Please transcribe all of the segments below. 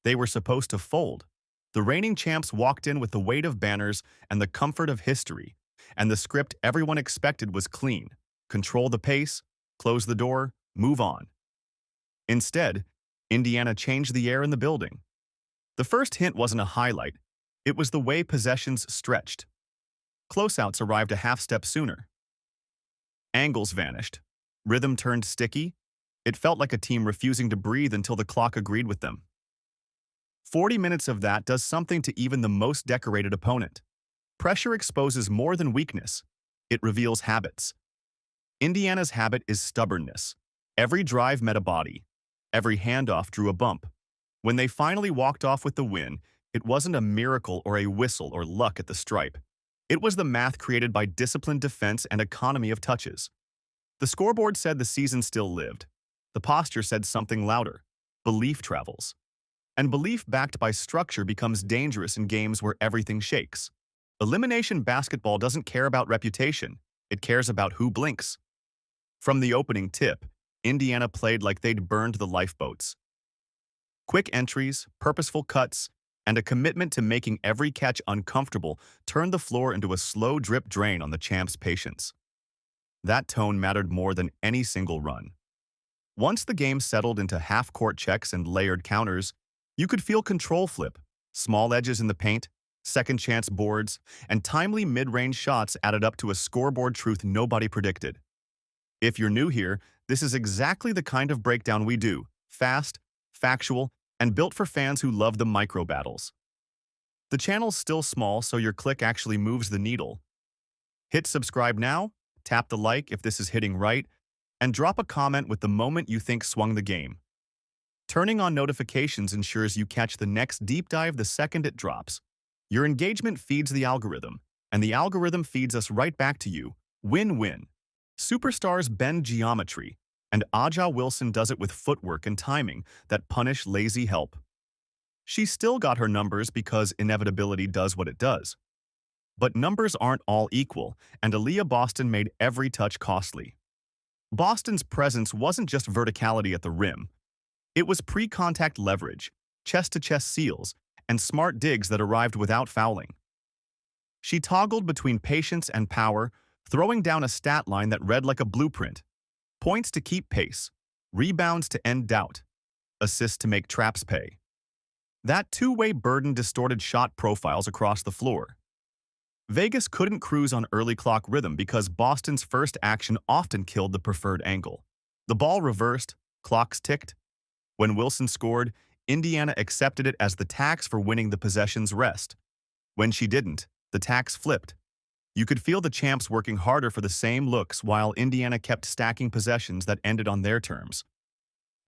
They were supposed to fold. The reigning champs walked in with the weight of banners and the comfort of history, and the script everyone expected was clean: control the pace, close the door, move on. Instead, Indiana changed the air in the building. The first hint wasn't a highlight, it was the way possessions stretched. Closeouts arrived a half step sooner. Angles vanished. Rhythm turned sticky. It felt like a team refusing to breathe until the clock agreed with them. 40 minutes of that does something to even the most decorated opponent. Pressure exposes more than weakness. It reveals habits. Indiana's habit is stubbornness. Every drive met a body. Every handoff drew a bump. When they finally walked off with the win, it wasn't a miracle or a whistle or luck at the stripe. It was the math created by disciplined defense and economy of touches. The scoreboard said the season still lived. The posture said something louder. Belief travels. And belief backed by structure becomes dangerous in games where everything shakes. Elimination basketball doesn't care about reputation. It cares about who blinks. From the opening tip, Indiana played like they'd burned the lifeboats. Quick entries, purposeful cuts, and a commitment to making every catch uncomfortable turned the floor into a slow drip drain on the champs' patience. That tone mattered more than any single run. Once the game settled into half-court checks and layered counters, you could feel control flip, small edges in the paint, second-chance boards, and timely mid-range shots added up to a scoreboard truth nobody predicted. If you're new here, this is exactly the kind of breakdown we do: fast, factual, and built for fans who love the micro-battles. The channel's still small, so your click actually moves the needle. Hit subscribe now, tap the like if this is hitting right, and drop a comment with the moment you think swung the game. Turning on notifications ensures you catch the next deep dive the second it drops. Your engagement feeds the algorithm, and the algorithm feeds us right back to you. Win-win. Superstars bend geometry, and Aja Wilson does it with footwork and timing that punish lazy help. She still got her numbers because inevitability does what it does. But numbers aren't all equal, and Aaliyah Boston made every touch costly. Boston's presence wasn't just verticality at the rim. It was pre-contact leverage, chest-to-chest seals, and smart digs that arrived without fouling. She toggled between patience and power, throwing down a stat line that read like a blueprint: points to keep pace, rebounds to end doubt, assists to make traps pay. That two-way burden distorted shot profiles across the floor. Vegas couldn't cruise on early clock rhythm because Boston's first action often killed the preferred angle. The ball reversed, clocks ticked. When Wilson scored, Indiana accepted it as the tax for winning the possession's rest. When she didn't, the tax flipped. You could feel the champs working harder for the same looks while Indiana kept stacking possessions that ended on their terms.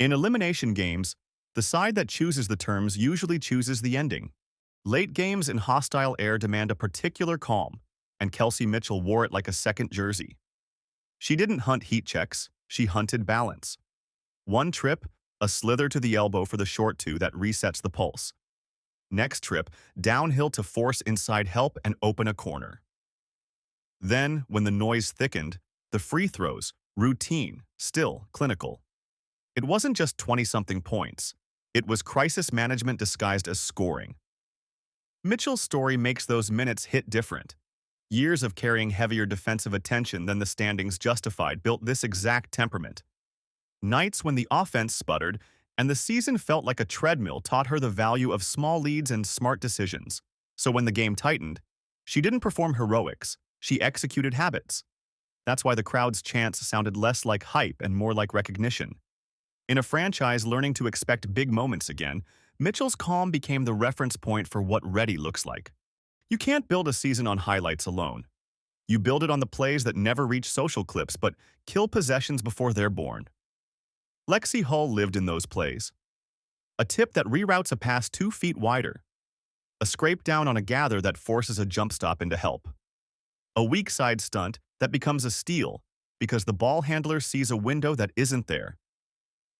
In elimination games, the side that chooses the terms usually chooses the ending. Late games in hostile air demand a particular calm, and Kelsey Mitchell wore it like a second jersey. She didn't hunt heat checks, she hunted balance. One trip, a slither to the elbow for the short two that resets the pulse. Next trip, downhill to force inside help and open a corner. Then, when the noise thickened, the free throws, routine, still clinical. It wasn't just 20-something points. It was crisis management disguised as scoring. Mitchell's story makes those minutes hit different. Years of carrying heavier defensive attention than the standings justified built this exact temperament. Nights when the offense sputtered and the season felt like a treadmill taught her the value of small leads and smart decisions. So when the game tightened, she didn't perform heroics, she executed habits. That's why the crowd's chants sounded less like hype and more like recognition. In a franchise learning to expect big moments again, Mitchell's calm became the reference point for what ready looks like. You can't build a season on highlights alone. You build it on the plays that never reach social clips but kill possessions before they're born. Lexie Hull lived in those plays. A tip that reroutes a pass 2 feet wider. A scrape down on a gather that forces a jump stop into help. A weak side stunt that becomes a steal because the ball handler sees a window that isn't there.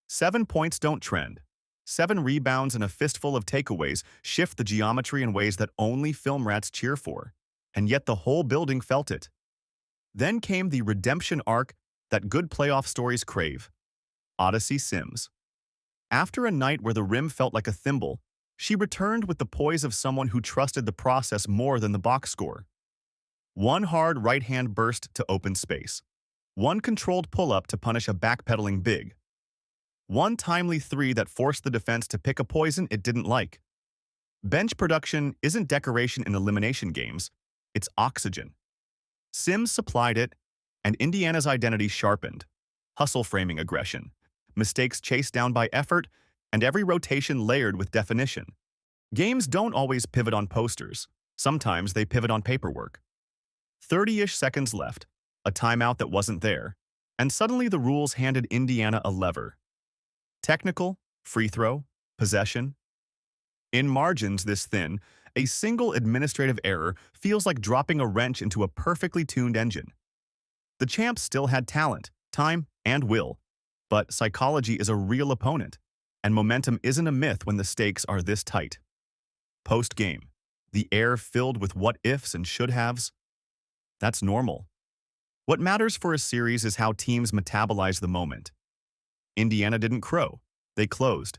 7 points don't trend. 7 rebounds and a fistful of takeaways shift the geometry in ways that only film rats cheer for, and yet the whole building felt it. Then came the redemption arc that good playoff stories crave. Odyssey Sims. After a night where the rim felt like a thimble, She returned with the poise of someone who trusted the process more than the box score. One hard right-hand burst to open space. One controlled pull-up to punish a backpedaling big. One timely three that forced the defense to pick a poison it didn't like. Bench production isn't decoration in elimination games, it's oxygen. Sims supplied it, and Indiana's identity sharpened. Hustle framing aggression, mistakes chased down by effort, and every rotation layered with definition. Games don't always pivot on posters. Sometimes they pivot on paperwork. 30-ish seconds left, a timeout that wasn't there, and suddenly the rules handed Indiana a lever. Technical, free throw, possession. In margins this thin, a single administrative error feels like dropping a wrench into a perfectly tuned engine. The champs still had talent, time, and will, but psychology is a real opponent, and momentum isn't a myth when the stakes are this tight. Post-game, the air filled with what-ifs and should-haves. That's normal. What matters for a series is how teams metabolize the moment. Indiana didn't crow. They closed.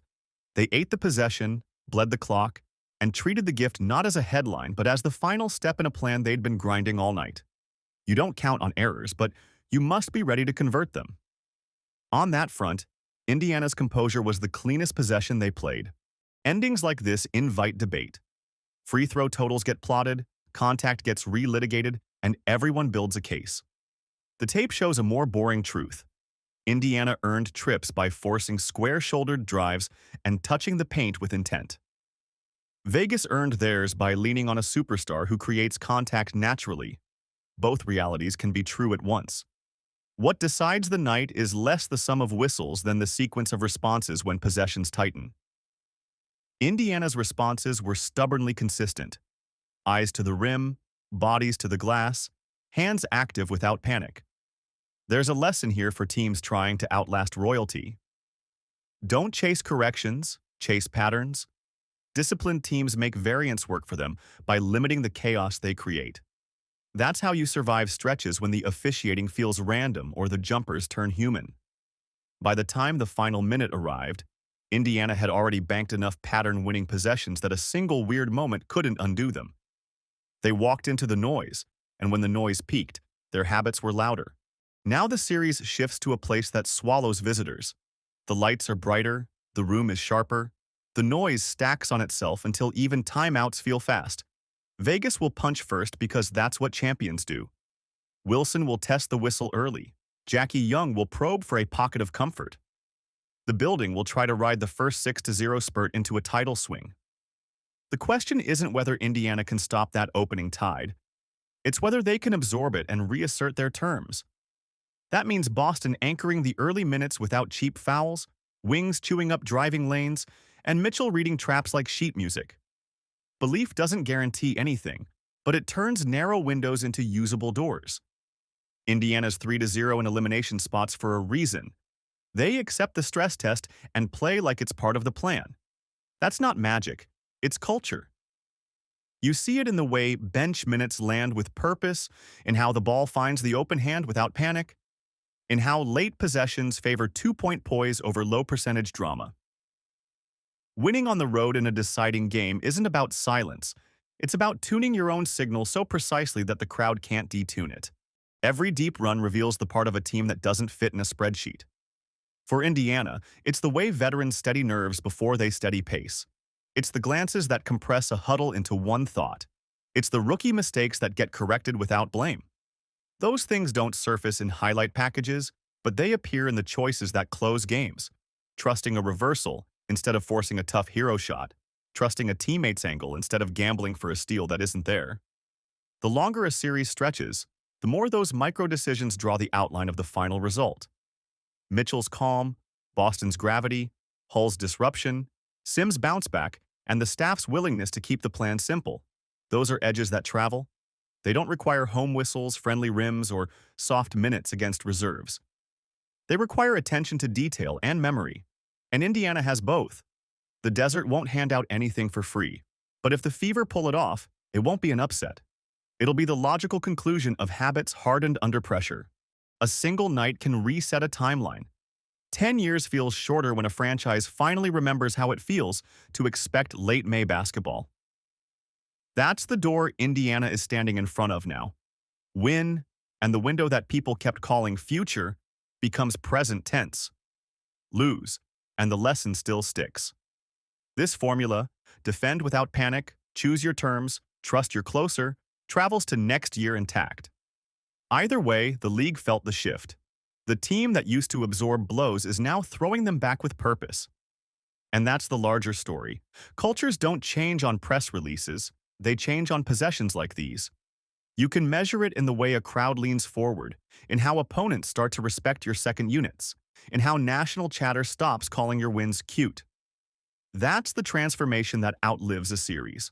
They ate the possession, bled the clock, and treated the gift not as a headline but as the final step in a plan they'd been grinding all night. You don't count on errors, but you must be ready to convert them. On that front, Indiana's composure was the cleanest possession they played. Endings like this invite debate. Free throw totals get plotted, contact gets relitigated, and everyone builds a case. The tape shows a more boring truth. Indiana earned trips by forcing square-shouldered drives and touching the paint with intent. Vegas earned theirs by leaning on a superstar who creates contact naturally. Both realities can be true at once. What decides the night is less the sum of whistles than the sequence of responses when possessions tighten. Indiana's responses were stubbornly consistent. Eyes to the rim, bodies to the glass, hands active without panic. There's a lesson here for teams trying to outlast royalty. Don't chase corrections, chase patterns. Disciplined teams make variance work for them by limiting the chaos they create. That's how you survive stretches when the officiating feels random or the jumpers turn human. By the time the final minute arrived, Indiana had already banked enough pattern-winning possessions that a single weird moment couldn't undo them. They walked into the noise, and when the noise peaked, their habits were louder. Now the series shifts to a place that swallows visitors. The lights are brighter, the room is sharper, the noise stacks on itself until even timeouts feel fast. Vegas will punch first because that's what champions do. Wilson will test the whistle early. Jackie Young will probe for a pocket of comfort. The building will try to ride the first 6-0 spurt into a title swing. The question isn't whether Indiana can stop that opening tide. It's whether they can absorb it and reassert their terms. That means Boston anchoring the early minutes without cheap fouls, Wings chewing up driving lanes, and Mitchell reading traps like sheet music. Belief doesn't guarantee anything, but it turns narrow windows into usable doors. Indiana's 3-0 in elimination spots for a reason. They accept the stress test and play like it's part of the plan. That's not magic, it's culture. You see it in the way bench minutes land with purpose, in how the ball finds the open hand without panic, in how late possessions favor two-point poise over low-percentage drama. Winning on the road in a deciding game isn't about silence. It's about tuning your own signal so precisely that the crowd can't detune it. Every deep run reveals the part of a team that doesn't fit in a spreadsheet. For Indiana, it's the way veterans steady nerves before they steady pace. It's the glances that compress a huddle into one thought. It's the rookie mistakes that get corrected without blame. Those things don't surface in highlight packages, but they appear in the choices that close games. Trusting a reversal instead of forcing a tough hero shot. Trusting a teammate's angle instead of gambling for a steal that isn't there. The longer a series stretches, the more those micro-decisions draw the outline of the final result. Mitchell's calm, Boston's gravity, Hull's disruption, Sims' bounce back, and the staff's willingness to keep the plan simple. Those are edges that travel. They don't require home whistles, friendly rims, or soft minutes against reserves. They require attention to detail and memory, and Indiana has both. The desert won't hand out anything for free, but if the Fever pull it off, it won't be an upset. It'll be the logical conclusion of habits hardened under pressure. A single night can reset a timeline. 10 years feels shorter when a franchise finally remembers how it feels to expect late May basketball. That's the door Indiana is standing in front of now. Win, and the window that people kept calling future becomes present tense. Lose, and the lesson still sticks. This formula, defend without panic, choose your terms, trust your closer, travels to next year intact. Either way, the league felt the shift. The team that used to absorb blows is now throwing them back with purpose. And that's the larger story. Cultures don't change on press releases, they change on possessions like these. You can measure it in the way a crowd leans forward, in how opponents start to respect your second units, in how national chatter stops calling your wins cute. That's the transformation that outlives a series.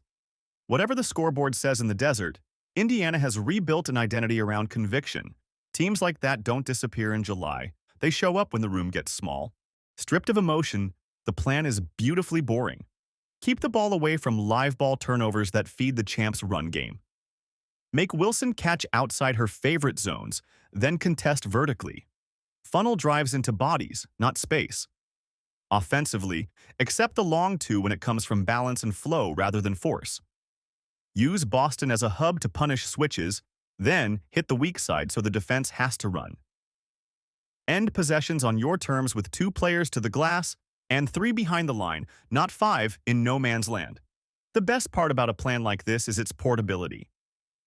Whatever the scoreboard says in the desert, Indiana has rebuilt an identity around conviction. Teams like that don't disappear in July. They show up when the room gets small. Stripped of emotion, the plan is beautifully boring. Keep the ball away from live ball turnovers that feed the champs' run game. Make Wilson catch outside her favorite zones, then contest vertically. Funnel drives into bodies, not space. Offensively, accept the long two when it comes from balance and flow rather than force. Use Boston as a hub to punish switches, then hit the weak side so the defense has to run. End possessions on your terms with 2 players to the glass and 3 behind the line, not 5 in no man's land. The best part about a plan like this is its portability.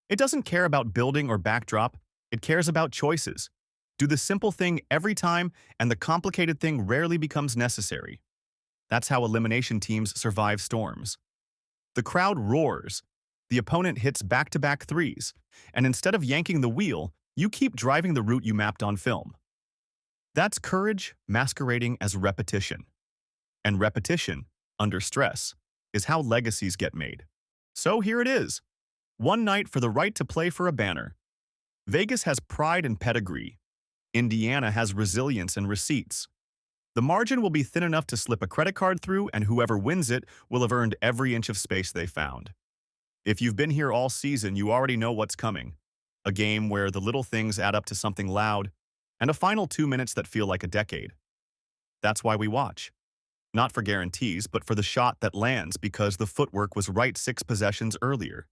It doesn't care about building or backdrop, it cares about choices. Do the simple thing every time, and the complicated thing rarely becomes necessary. That's how elimination teams survive storms. The crowd roars, the opponent hits back-to-back threes, and instead of yanking the wheel, you keep driving the route you mapped on film. That's courage masquerading as repetition. And repetition, under stress, is how legacies get made. So here it is. One night for the right to play for a banner. Vegas has pride and pedigree. Indiana has resilience and receipts. The margin will be thin enough to slip a credit card through, and whoever wins it will have earned every inch of space they found. If you've been here all season, you already know what's coming. A game where the little things add up to something loud, and a final 2 minutes that feel like a decade. That's why we watch. Not for guarantees, but for the shot that lands because the footwork was right 6 possessions earlier.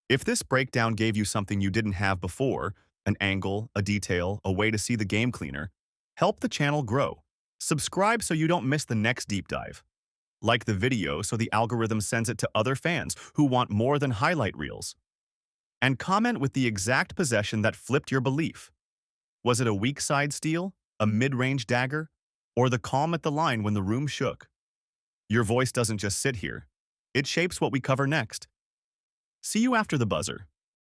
If this breakdown gave you something you didn't have before, an angle, a detail, a way to see the game cleaner, help the channel grow. Subscribe so you don't miss the next deep dive. Like the video so the algorithm sends it to other fans who want more than highlight reels. And comment with the exact possession that flipped your belief. Was it a weak side steal, a mid-range dagger, or the calm at the line when the room shook? Your voice doesn't just sit here. It shapes what we cover next. See you after the buzzer.